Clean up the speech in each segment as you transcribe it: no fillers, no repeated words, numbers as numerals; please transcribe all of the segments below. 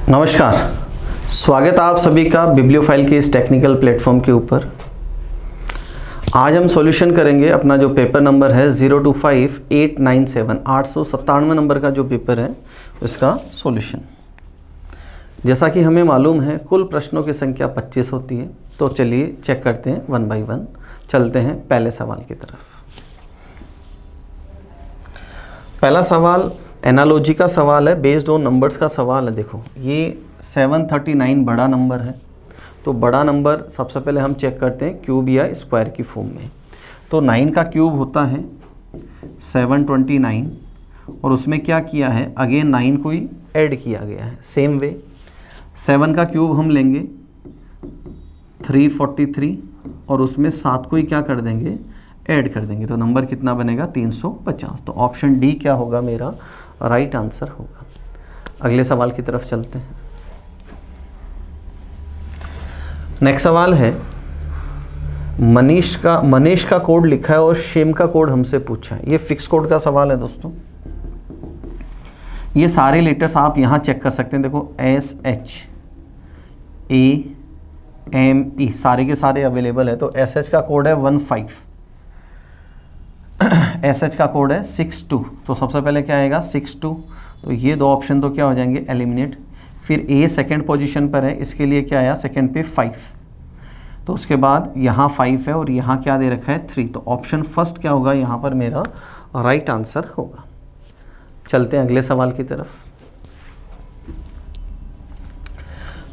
नमस्कार, स्वागत है आप सभी का बिब्लियोफाइल के इस टेक्निकल प्लेटफॉर्म के ऊपर। आज हम सॉल्यूशन करेंगे अपना जो पेपर नंबर है 025897 897 नंबर का जो पेपर है इसका सॉल्यूशन। जैसा कि हमें मालूम है कुल प्रश्नों की संख्या 25 होती है, तो चलिए चेक करते हैं वन बाय वन। चलते हैं पहले सवाल की तरफ। पहला सवाल एनालॉजी का सवाल है, बेस्ड ऑन नंबर्स का सवाल है। देखो ये 739 बड़ा नंबर है, तो बड़ा नंबर सबसे पहले हम चेक करते हैं क्यूब या स्क्वायर की फॉर्म में। तो 9 का क्यूब होता है 729 और उसमें क्या किया है, अगेन 9 को ही ऐड किया गया है। सेम वे 7 का क्यूब हम लेंगे 343 और उसमें 7 को ही क्या कर देंगे, ऐड कर देंगे, तो नंबर कितना बनेगा 350। तो ऑप्शन डी क्या होगा, मेरा राइट आंसर होगा। अगले सवाल की तरफ चलते हैं। नेक्स्ट सवाल है, मनीष का कोड लिखा है और शेम का कोड हमसे पूछा है। ये फिक्स कोड का सवाल है दोस्तों। ये सारे लेटर्स आप यहाँ चेक कर सकते हैं। देखो SHAME सारे के सारे अवेलेबल है। तो SH का कोड है 15, SH का कोड है 62। तो सबसे पहले क्या आएगा 62, तो ये दो ऑप्शन तो क्या हो जाएंगे, एलिमिनेट। फिर A सेकेंड पोजीशन पर है, इसके लिए क्या आया सेकेंड पे 5, तो उसके बाद यहाँ 5 है और यहाँ क्या दे रखा है 3। तो ऑप्शन फर्स्ट क्या होगा यहाँ पर, मेरा राइट आंसर होगा। चलते हैं अगले सवाल की तरफ।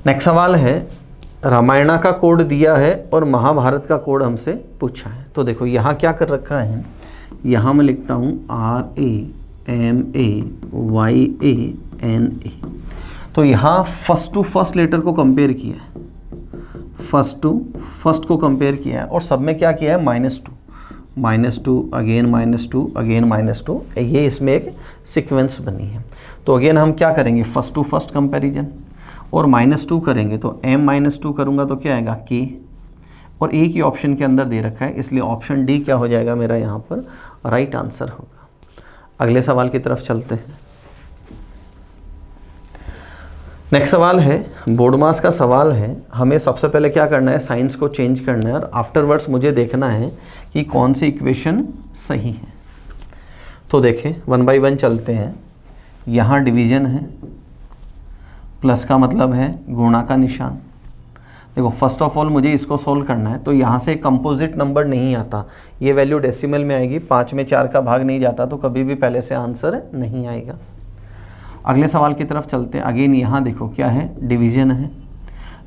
नेक्स्ट सवाल है, रामायण का कोड दिया है और महाभारत का कोड हमसे पूछा है। तो देखो यहाँ क्या कर रखा है, यहाँ मैं लिखता हूँ RAMAYANA। तो यहाँ फर्स्ट टू फर्स्ट लेटर को कंपेयर किया है, फर्स्ट टू फर्स्ट को कंपेयर किया है और सब में क्या किया है -2 अगेन -2 अगेन -2। ये इसमें एक सीक्वेंस बनी है। तो अगेन हम क्या करेंगे, फर्स्ट टू फर्स्ट कंपैरिजन और -2 करेंगे, तो M-2 करूँगा तो क्या आएगा K, और एक ही ऑप्शन के अंदर दे रखा है, इसलिए ऑप्शन डी क्या हो जाएगा मेरा यहाँ पर राइट आंसर होगा। अगले सवाल की तरफ चलते हैं। नेक्स्ट सवाल है, बोर्ड मास का सवाल है। हमें सबसे पहले क्या करना है, साइंस को चेंज करना है और आफ्टरवर्ड्स मुझे देखना है कि कौन सी इक्वेशन सही है। तो देखें वन बाय वन चलते हैं। यहाँ डिवीजन है, प्लस का मतलब है गुणा का निशान। देखो फर्स्ट ऑफ ऑल मुझे इसको सोल्व करना है, तो यहाँ से कंपोजिट नंबर नहीं आता, ये वैल्यू डेसिमल में आएगी। 5 में 4 का भाग नहीं जाता, तो कभी भी पहले से आंसर नहीं आएगा। अगले सवाल की तरफ चलते हैं। अगेन यहाँ देखो क्या है, डिवीजन है,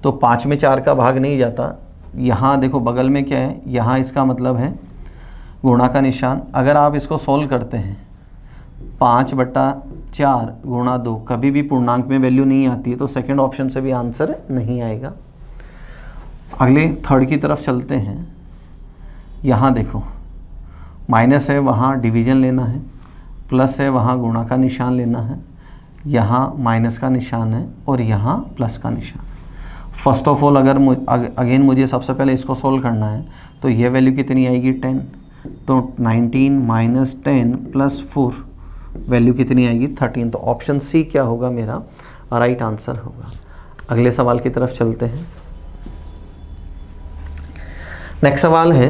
तो 5 में 4 का भाग नहीं जाता। यहाँ देखो बगल में क्या है, यहाँ इसका मतलब है गुणा का निशान। अगर आप इसको सोल्व करते हैं 5/4 गुणा 2, कभी भी पूर्णांक में वैल्यू नहीं आती है, तो सेकंड ऑप्शन से भी आंसर नहीं आएगा। अगले थर्ड की तरफ चलते हैं। यहाँ देखो माइनस है, वहाँ डिवीजन लेना है, प्लस है, वहाँ गुणा का निशान लेना है, यहाँ माइनस का निशान है और यहाँ प्लस का निशान। फर्स्ट ऑफ ऑल अगर अगेन मुझे सबसे पहले इसको सोल्व करना है, तो ये वैल्यू कितनी आएगी 10, तो 19 - 10 + 4 वैल्यू कितनी आएगी 13। तो ऑप्शन सी क्या होगा, मेरा राइट आंसर होगा। अगले सवाल की तरफ चलते हैं। नेक्स्ट सवाल है,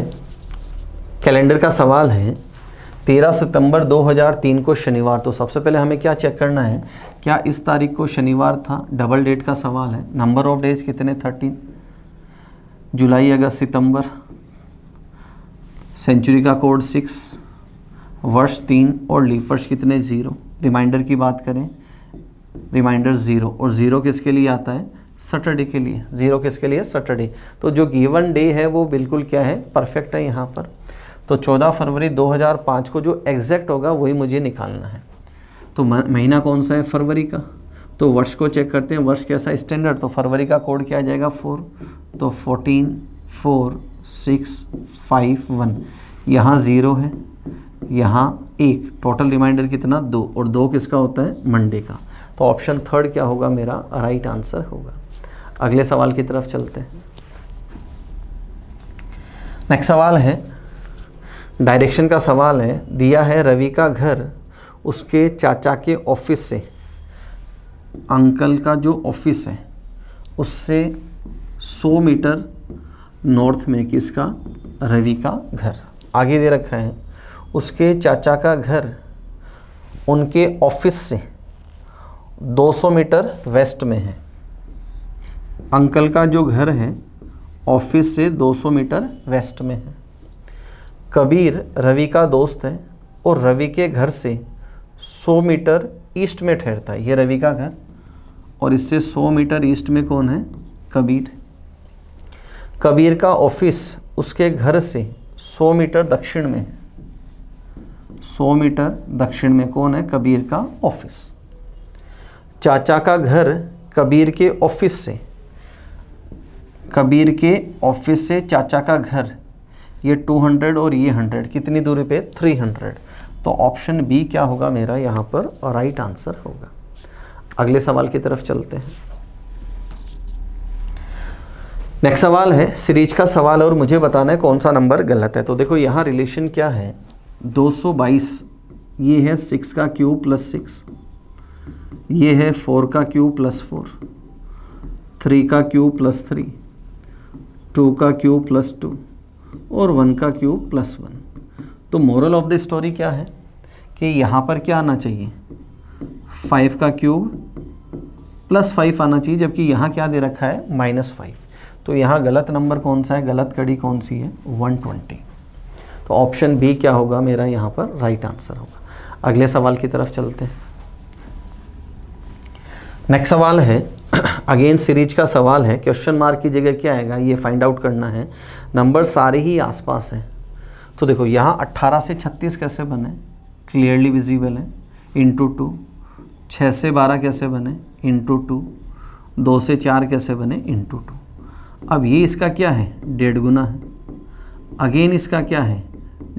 कैलेंडर का सवाल है। 13 सितंबर 2003 को शनिवार। तो सबसे पहले हमें क्या चेक करना है, क्या इस तारीख को शनिवार था। डबल डेट का सवाल है। नंबर ऑफ डेज कितने 13, जुलाई अगस्त सितंबर। सेंचुरी का कोड 6, वर्ष 3 और लीप वर्ष कितने 0। रिमाइंडर की बात करें, रिमाइंडर 0, और 0 किसके लिए आता है, सैटरडे के लिए। 0 किसके लिए, सैटरडे। तो जो गिवन डे है वो बिल्कुल क्या है, परफेक्ट है यहाँ पर। तो 14 फरवरी 2005 को जो एग्जैक्ट होगा वही मुझे निकालना है। तो महीना कौन सा है, फरवरी का। तो वर्ष को चेक करते हैं, वर्ष कैसा, स्टैंडर्ड। तो फरवरी का कोड क्या आ जाएगा 4, तो 14 4 6 5 1। यहाँ 0 है, यहाँ 1, टोटल रिमाइंडर कितना 2, और 2 किसका होता है, मंडे का। तो ऑप्शन थर्ड क्या होगा, मेरा राइट आंसर होगा। अगले सवाल की तरफ चलते हैं। नेक्स्ट सवाल है, डायरेक्शन का सवाल है। दिया है रवि का घर उसके चाचा के ऑफिस से अंकल का जो ऑफिस है उससे 100 मीटर नॉर्थ में किसका, रवि का घर। आगे दे रखा है उसके चाचा का घर उनके ऑफिस से 200 मीटर वेस्ट में है। अंकल का जो घर है ऑफिस से 200 मीटर वेस्ट में है। कबीर रवि का दोस्त है और रवि के घर से 100 मीटर ईस्ट में ठहरता है। ये रवि का घर और इससे 100 मीटर ईस्ट में कौन है, कबीर। कबीर का ऑफिस उसके घर से 100 मीटर दक्षिण में है। 100 मीटर दक्षिण में कौन है, कबीर का ऑफिस। चाचा का घर कबीर के ऑफिस से चाचा का घर, ये 200 और ये 100 कितनी दूरी पे, 300। तो ऑप्शन बी क्या होगा मेरा यहाँ पर राइट आंसर होगा। अगले सवाल की तरफ चलते हैं। नेक्स्ट सवाल है सीरीज का सवाल और मुझे बताना है कौन सा नंबर गलत है। तो देखो यहाँ रिलेशन क्या है, 222 ये है 6 का क्यूब प्लस 6, ये है 4 का क्यूब प्लस 4, 3 का क्यूब प्लस 3, 2 का क्यूब प्लस 2 और 1 का क्यूब प्लस 1। तो मोरल ऑफ द स्टोरी क्या है कि यहाँ पर क्या आना चाहिए, 5 का क्यूब प्लस 5 आना चाहिए, जबकि यहाँ क्या दे रखा है, -5। तो यहाँ गलत नंबर कौन सा है, गलत कड़ी कौन सी है, 120। तो ऑप्शन बी क्या होगा मेरा यहाँ पर राइट आंसर होगा। अगले सवाल की तरफ चलते हैं। नेक्स्ट सवाल है अगेन सीरीज का सवाल है। क्वेश्चन मार्क की जगह क्या आएगा ये फाइंड आउट करना है। नंबर सारे ही आसपास हैं। तो देखो यहाँ 18 से 36 कैसे बने, क्लियरली विजिबल है, इंटू 2। 6 से 12 कैसे बने, इंटू 2। 2 से 4 कैसे बने, इंटू 2। अब ये इसका क्या है, 1.5 गुना है। अगेन इसका क्या है,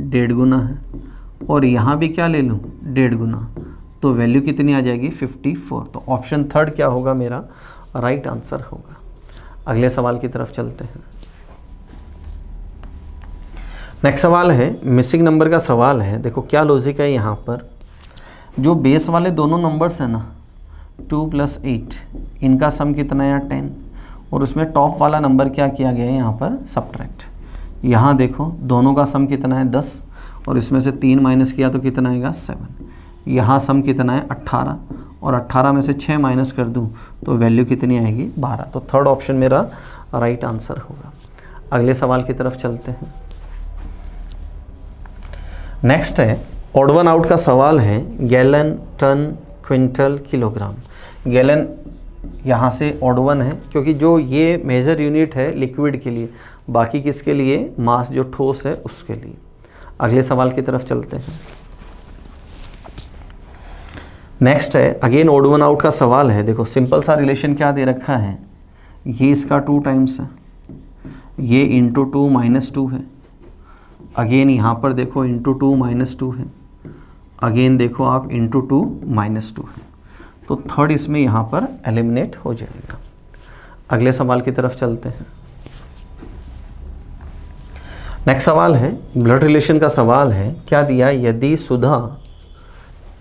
1.5 गुना है। और यहाँ भी क्या ले लूँ, 1.5 गुना। तो वैल्यू कितनी आ जाएगी, 54। तो ऑप्शन थर्ड क्या होगा मेरा राइट आंसर होगा। अगले सवाल की तरफ चलते हैं। नेक्स्ट सवाल है मिसिंग नंबर का सवाल है। देखो क्या लॉजिक है यहाँ पर, जो बेस वाले दोनों नंबर्स हैं ना 2 + 8, इनका सम कितना है 10, और उसमें टॉप वाला नंबर क्या किया गया है यहाँ पर सब्ट्रैक्ट। यहाँ देखो दोनों का सम कितना है 10 और इसमें से 3 माइनस किया तो कितना आएगा 7। यहाँ सम कितना है 18 और 18 में से 6 माइनस कर दूँ तो वैल्यू कितनी आएगी 12। तो थर्ड ऑप्शन मेरा राइट आंसर होगा। अगले सवाल की तरफ चलते हैं। नेक्स्ट है ऑड वन आउट का सवाल है। Gallon, ton, quintal, kilogram. Gallon यहाँ से ऑड वन है क्योंकि जो ये मेजर यूनिट है लिक्विड के लिए, बाकी किसके लिए, मास जो ठोस है उसके लिए। अगले सवाल की तरफ चलते हैं। नेक्स्ट है अगेन ऑड वन आउट का सवाल है। देखो सिंपल सा रिलेशन क्या दे रखा है, ये इसका 2 टाइम्स है, ये इंटू 2 -2 है। अगेन यहाँ पर देखो इंटू 2 -2 है। अगेन देखो आप इंटू 2 -2 है। तो थर्ड इसमें यहाँ पर एलिमिनेट हो जाएगा। अगले सवाल की तरफ चलते हैं। नेक्स्ट सवाल है ब्लड रिलेशन का सवाल है। क्या दिया, यदि सुधा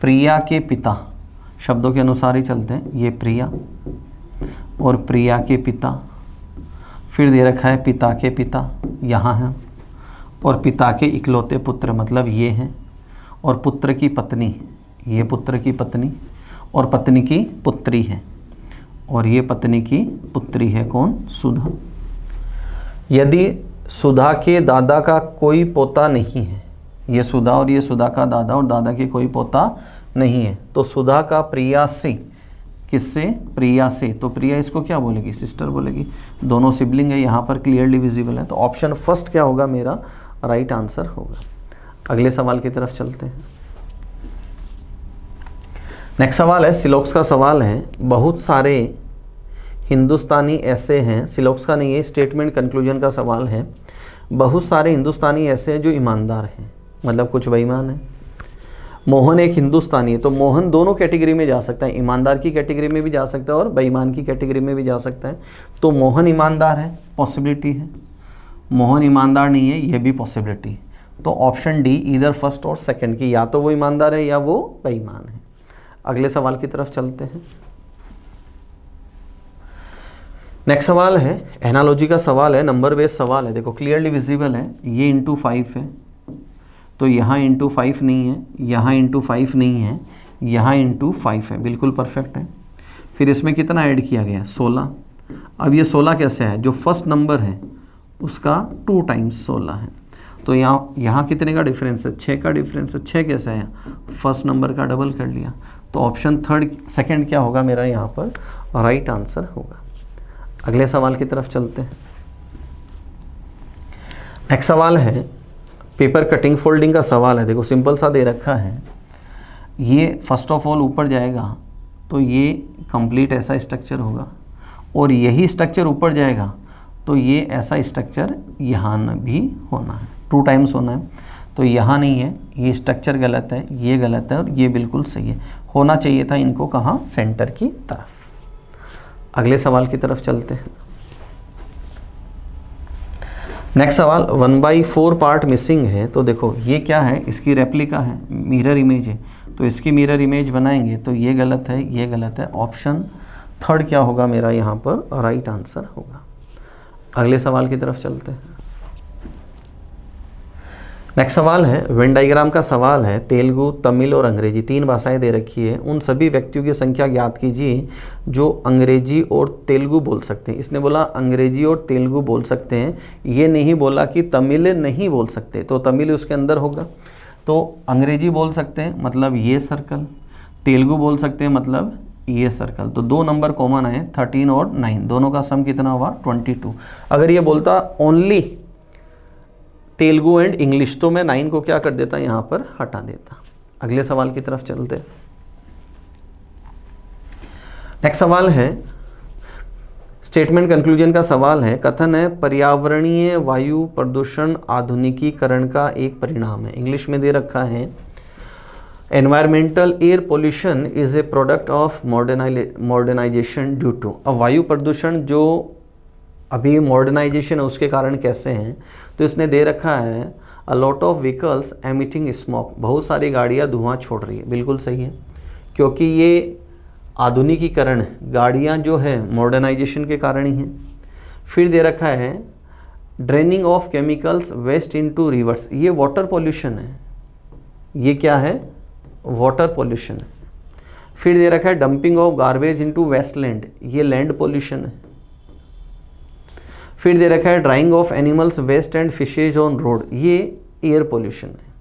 प्रिया के पिता, शब्दों के अनुसार ही चलते हैं, ये प्रिया और प्रिया के पिता, फिर दे रखा है पिता के पिता यहाँ है, और पिता के इकलौते पुत्र मतलब ये हैं, और पुत्र की पत्नी, ये पुत्र की पत्नी और पत्नी की पुत्री है, और ये पत्नी की पुत्री है कौन, सुधा। यदि सुधा के दादा का कोई पोता नहीं है, ये सुधा और ये सुधा का दादा और दादा के कोई पोता नहीं है, तो सुधा का प्रिया से, किससे, प्रिया से, तो प्रिया इसको क्या बोलेगी, सिस्टर बोलेगी। दोनों सिबलिंग है, यहाँ पर क्लियरली विजिबल है। तो ऑप्शन फर्स्ट क्या होगा मेरा राइट आंसर होगा। अगले सवाल की तरफ चलते हैं। नेक्स्ट सवाल है सिलोक्स का सवाल है। बहुत सारे हिंदुस्तानी ऐसे हैं, सिलोक्स का नहीं है, स्टेटमेंट कंक्लूजन का सवाल है। बहुत सारे हिंदुस्तानी ऐसे हैं जो ईमानदार हैं, मतलब कुछ बेईमान हैं। मोहन एक हिंदुस्तानी है, तो मोहन दोनों कैटेगरी में जा सकता है, ईमानदार की कैटेगरी में भी जा सकता है और बेईमान की कैटेगरी में भी जा सकता है। तो मोहन ईमानदार है, पॉसिबिलिटी है। मोहन ईमानदार नहीं है, यह भी पॉसिबिलिटी। तो ऑप्शन डी इधर फर्स्ट और सेकंड की, या तो वो ईमानदार है या वो बेईमान है। अगले सवाल की तरफ चलते हैं। नेक्स्ट सवाल है एनालॉजी का सवाल है, नंबर बेस्ड सवाल है। देखो क्लियरली विजिबल है, ये इंटू 5 है तो यहाँ इंटू 5 नहीं है, यहाँ इंटू 5 नहीं है, यहाँ इंटू 5 है, बिल्कुल परफेक्ट है। फिर इसमें कितना ऐड किया गया, 16। अब ये 16 कैसे है, जो फर्स्ट नंबर है उसका 2 टाइम्स 16 है, तो यहाँ कितने का डिफरेंस है, 6 का डिफरेंस है। 6 कैसे है, फर्स्ट नंबर का डबल कर लिया, तो ऑप्शन सेकंड क्या होगा मेरा यहाँ पर राइट आंसर होगा। अगले सवाल की तरफ चलते हैं। नेक्स्ट सवाल है पेपर कटिंग फोल्डिंग का सवाल है। देखो सिंपल सा दे रखा है, ये फर्स्ट ऑफ ऑल ऊपर जाएगा तो ये कंप्लीट ऐसा स्ट्रक्चर होगा, और यही स्ट्रक्चर ऊपर जाएगा तो ये ऐसा स्ट्रक्चर यहाँ भी होना है, 2 टाइम्स होना है। तो यहाँ नहीं है, ये स्ट्रक्चर गलत है, ये गलत है और ये बिल्कुल सही है। होना चाहिए था इनको कहाँ, सेंटर की तरफ। अगले सवाल की तरफ चलते हैं। नेक्स्ट सवाल 1/4 पार्ट मिसिंग है, तो देखो ये क्या है, इसकी रेप्लिका है, मिरर इमेज है, तो इसकी मिरर इमेज बनाएंगे तो ये गलत है, ये गलत है। ऑप्शन थर्ड क्या होगा मेरा यहाँ पर राइट आंसर होगा। अगले सवाल की तरफ चलते हैं। नेक्स्ट सवाल है वेन डायग्राम का सवाल है। तेलुगु, तमिल और अंग्रेजी 3 भाषाएं दे रखी है। उन सभी व्यक्तियों की संख्या ज्ञात कीजिए जो अंग्रेजी और तेलुगु बोल सकते हैं। इसने बोला अंग्रेजी और तेलुगु बोल सकते हैं, ये नहीं बोला कि तमिल नहीं बोल सकते, तो तमिल उसके अंदर होगा। तो अंग्रेजी बोल सकते हैं मतलब ये सर्कल, तेलुगु बोल सकते हैं मतलब ये सर्कल। तो 2 नंबर कॉमन है, 13 और 9, दोनों का सम कितना हुआ 22। अगर ये बोलता ओनली तेलुगु एंड इंग्लिश तो मैं 9 को क्या कर देता, यहाँ पर हटा देता। अगले सवाल की तरफ चलते। नेक्स्ट सवाल है स्टेटमेंट कंक्लूजन का सवाल है। कथन है पर्यावरणीय वायु प्रदूषण आधुनिकीकरण का एक परिणाम है। इंग्लिश में दे रखा है environmental air pollution is a product of modernization due to. अब वायु प्रदूषण जो अभी मॉडर्नाइजेशन है उसके कारण कैसे हैं, तो इसने दे रखा है a lot of vehicles emitting smoke, बहुत सारी गाड़ियाँ धुआं छोड़ रही है, बिल्कुल सही है, क्योंकि ये आधुनिकीकरण गाड़ियाँ जो है मॉडर्नाइजेशन के कारण ही हैं। फिर दे रखा है draining of chemicals waste into rivers, ये वाटर पॉल्यूशन है, ये क्या है वाटर पॉल्यूशन है। फिर दे रखा है dumping of garbage into wasteland, ये लैंड पॉल्यूशन है। फिर दे रखा है drying of animals waste and fishes on road, ये एयर पॉल्यूशन है।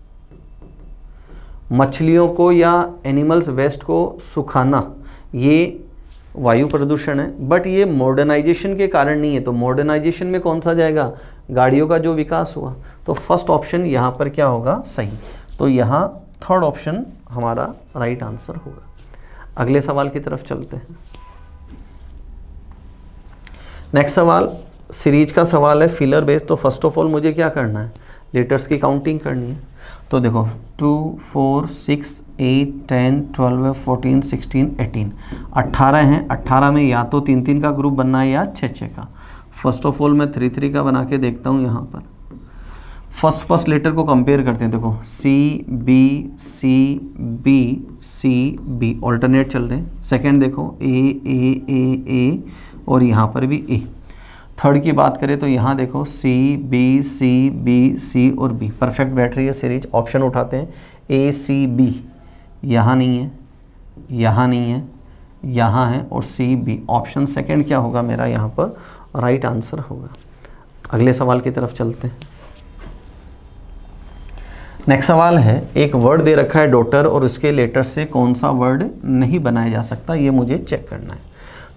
मछलियों को या एनिमल्स वेस्ट को सुखाना, ये वायु प्रदूषण है, बट ये मॉडर्नाइजेशन के कारण नहीं है। तो मॉडर्नाइजेशन में कौन सा जाएगा, गाड़ियों का जो विकास हुआ, तो फर्स्ट ऑप्शन यहाँ पर क्या होगा सही, तो यहाँ थर्ड ऑप्शन हमारा राइट आंसर होगा। अगले सवाल की तरफ चलते हैं। नेक्स्ट सवाल सीरीज का सवाल है फिलर बेस। तो फर्स्ट ऑफ ऑल मुझे क्या करना है, लेटर्स की काउंटिंग करनी है। तो देखो 2, 4, 6, 8, 10, 12, 14, 16, 18, 18 हैं। 18 में या तो 3-3 का ग्रुप बनना है या 6-6 का। फर्स्ट ऑफ ऑल मैं 3-3 का बना के देखता हूँ। यहाँ पर फर्स्ट लेटर को कंपेयर करते हैं। देखो C B C B C B alternate चल रहे हैं। सेकेंड देखो A और यहाँ पर भी A। थर्ड की बात करें तो यहाँ देखो C B C B C और B परफेक्ट बैठ रही है सीरीज। ऑप्शन उठाते हैं A C B, यहाँ नहीं है, यहाँ नहीं है, यहाँ है और C B। ऑप्शन सेकंड क्या होगा मेरा यहाँ पर राइट आंसर होगा। अगले सवाल की तरफ चलते हैं। नेक्स्ट सवाल है एक वर्ड दे रखा है डॉटर और उसके लेटर से कौन सा वर्ड नहीं बनाया जा सकता, ये मुझे चेक करना है।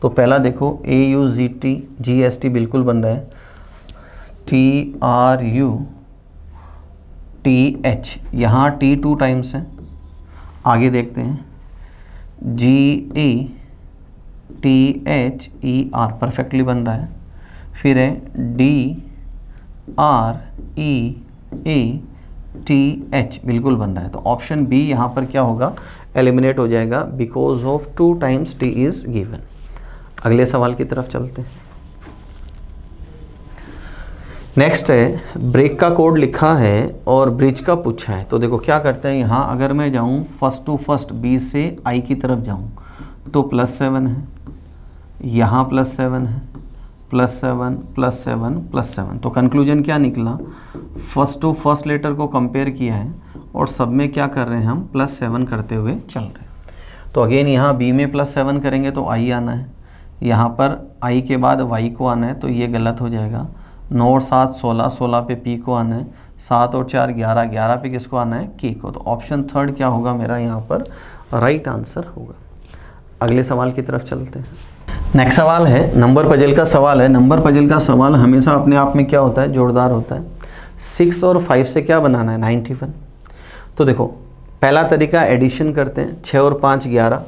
तो पहला देखो AUGT GST बिल्कुल बन रहा है। TRUTH यहाँ T 2 टाइम्स है। आगे देखते हैं GATHER परफेक्टली बन रहा है। फिर है DREATH बिल्कुल बन रहा है। तो ऑप्शन बी यहाँ पर क्या होगा एलिमिनेट हो जाएगा because of 2 times T is given. अगले सवाल की तरफ चलते हैं। नेक्स्ट है ब्रेक का कोड लिखा है और ब्रिज का पूछा है। तो देखो क्या करते हैं यहाँ, अगर मैं जाऊँ फर्स्ट टू फर्स्ट B से I की तरफ जाऊँ तो +7 है, यहाँ +7 है, +7 +7 +7। तो कंक्लूजन क्या निकला, फर्स्ट टू फर्स्ट लेटर को कंपेयर किया है और सब में क्या कर रहे हैं हम +7 करते हुए चल रहे हैं। तो अगेन यहाँ बी में +7 करेंगे तो आई आना है, यहाँ पर आई के बाद वाई को आना है, तो ये गलत हो जाएगा। 9 और 7 16, 16 पे पी को आना है, 7 और 4 11, 11 पे किसको आना है, के को। तो ऑप्शन थर्ड क्या होगा मेरा यहाँ पर राइट आंसर होगा। अगले सवाल की तरफ चलते हैं। नेक्स्ट सवाल है नंबर पजल का सवाल है। नंबर पजल का सवाल हमेशा अपने आप में क्या होता है, जोरदार होता है। 6 और 5 से क्या बनाना है, 91। तो देखो पहला तरीका एडिशन करते हैं, 6 और 5 11,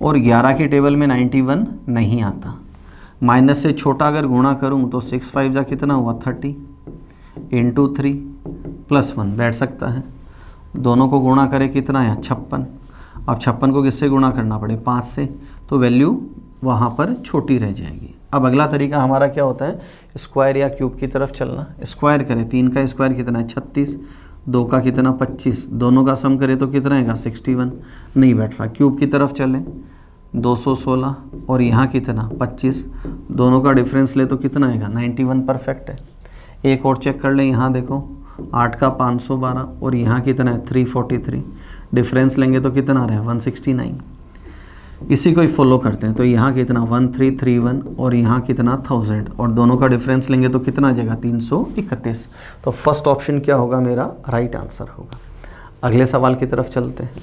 और 11 के टेबल में 91 नहीं आता। माइनस से छोटा अगर गुणा करूं तो 6 5 जा कितना हुआ 30 इंटू 3 +1 बैठ सकता है। दोनों को गुणा करें कितना है 56। अब 56 को किससे गुणा करना पड़े 5 से, तो वैल्यू वहाँ पर छोटी रह जाएगी। अब अगला तरीका हमारा क्या होता है, स्क्वायर या क्यूब की तरफ चलना। स्क्वायर करें, 3 का स्क्वायर कितना है 36, 2 का कितना 25, दोनों का सम करें तो कितना आएगा 61, नहीं बैठ रहा। क्यूब की तरफ चलें, 216 और यहाँ कितना 25, दोनों का डिफरेंस ले तो कितना आएगा 91, परफेक्ट है। एक और चेक कर लें, यहाँ देखो 8 का 512 और यहाँ कितना है 343, डिफरेंस लेंगे तो कितना आ रहा है 169। इसी को ही फॉलो करते हैं, तो यहाँ कितना 1331 और यहाँ कितना 1000, और दोनों का डिफरेंस लेंगे तो कितना आ जाएगा 331। तो फर्स्ट ऑप्शन क्या होगा मेरा राइट आंसर होगा। अगले सवाल की तरफ चलते हैं।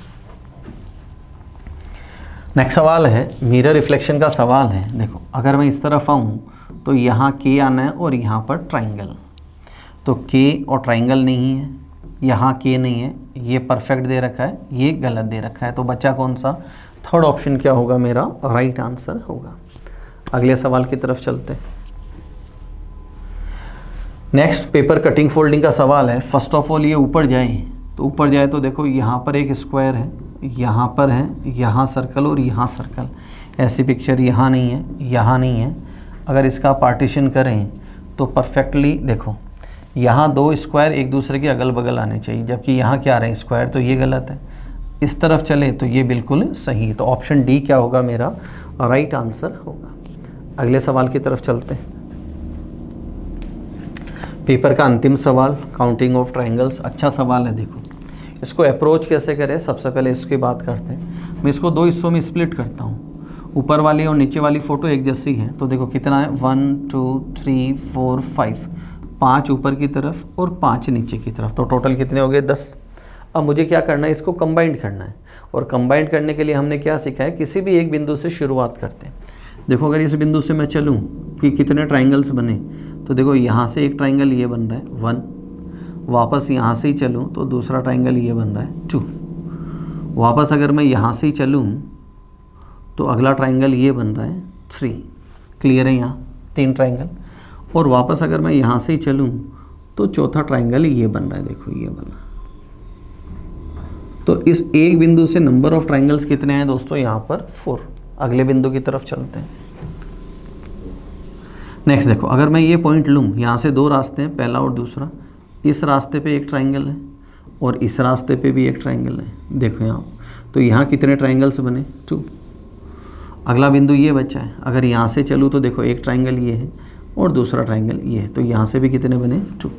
नेक्स्ट सवाल है मिरर रिफ्लेक्शन का सवाल है। देखो अगर मैं इस तरफ आऊँ तो यहाँ के आना है और यहाँ पर ट्राइंगल, तो के और ट्राइंगल नहीं है, यहाँ के नहीं है, ये परफेक्ट दे रखा है, ये गलत दे रखा है, तो बचा कौन सा, थर्ड ऑप्शन क्या होगा मेरा राइट आंसर होगा। अगले सवाल की तरफ चलते हैं। नेक्स्ट पेपर कटिंग फोल्डिंग का सवाल है। फर्स्ट ऑफ ऑल ये ऊपर जाए, तो ऊपर जाए तो देखो यहाँ पर एक स्क्वायर है, यहाँ पर है, यहाँ सर्कल और यहाँ सर्कल, ऐसी पिक्चर यहाँ नहीं है, यहाँ नहीं है। अगर इसका पार्टीशन करें तो परफेक्टली देखो यहाँ 2 स्क्वायर एक दूसरे के अगल बगल आने चाहिए, जबकि यहाँ क्या आ रहे हैं स्क्वायर, तो ये गलत है। इस तरफ चले तो ये बिल्कुल सही है, तो ऑप्शन डी क्या होगा मेरा राइट आंसर होगा। अगले सवाल की तरफ चलते हैं। पेपर का अंतिम सवाल, काउंटिंग ऑफ ट्रायंगल्स। अच्छा सवाल है, देखो इसको अप्रोच कैसे करें, सबसे पहले इसकी बात करते हैं। मैं इसको 2 हिस्सों में स्प्लिट करता हूँ, ऊपर वाली और नीचे वाली फ़ोटो एक जैसी है, तो देखो कितना है 1 2 3 4 5, 5 ऊपर की तरफ और 5 नीचे की तरफ, तो टोटल कितने हो गए 10। अब मुझे क्या करना है, इसको कंबाइंड करना है, और कंबाइंड करने के लिए हमने क्या सीखा है, किसी भी एक बिंदु से शुरुआत करते हैं। देखो अगर इस बिंदु से मैं चलूँ कि कितने ट्राइंगल्स बने, तो देखो यहाँ से एक ट्राइंगल ये बन रहा है 1, वापस यहाँ से ही चलूँ तो दूसरा ट्राइंगल ये बन रहा है 2, वापस अगर मैं यहाँ से ही चलूँ तो अगला ट्राइंगल ये बन रहा है 3, क्लियर है, यहाँ 3 ट्राइंगल, और वापस अगर मैं यहाँ से ही चलूँ तो चौथा ट्राइंगल ये बन रहा है, देखो ये बन रहा है। तो इस एक बिंदु से नंबर ऑफ ट्राइंगल्स कितने हैं दोस्तों, यहाँ पर 4। अगले बिंदु की तरफ चलते हैं। नेक्स्ट देखो अगर मैं ये पॉइंट लूँ, यहाँ से 2 रास्ते हैं, पहला और दूसरा, इस रास्ते पे एक ट्राइंगल है और इस रास्ते पे भी एक ट्राइंगल है, देखो यहाँ, तो यहाँ कितने ट्राइंगल्स बने 2। अगला बिंदु ये बचा है, अगर यहाँ से चलूँ तो देखो एक ट्राइंगल ये है और दूसरा ट्राइंगल ये है, तो यहाँ से भी कितने बने 2।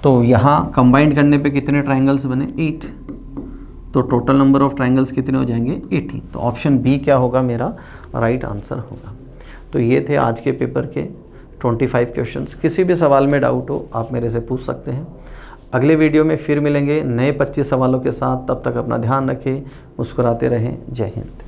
तो यहाँ कंबाइंड करने पे कितने ट्राइंगल्स बने 8, तो टोटल नंबर ऑफ ट्राइंगल्स कितने हो जाएंगे 80। तो ऑप्शन बी क्या होगा मेरा राइट आंसर होगा। तो ये थे आज के पेपर के 25 क्वेश्चंस। किसी भी सवाल में डाउट हो आप मेरे से पूछ सकते हैं। अगले वीडियो में फिर मिलेंगे नए 25 सवालों के साथ। तब तक अपना ध्यान रखें, मुस्कुराते रहें। जय हिंद।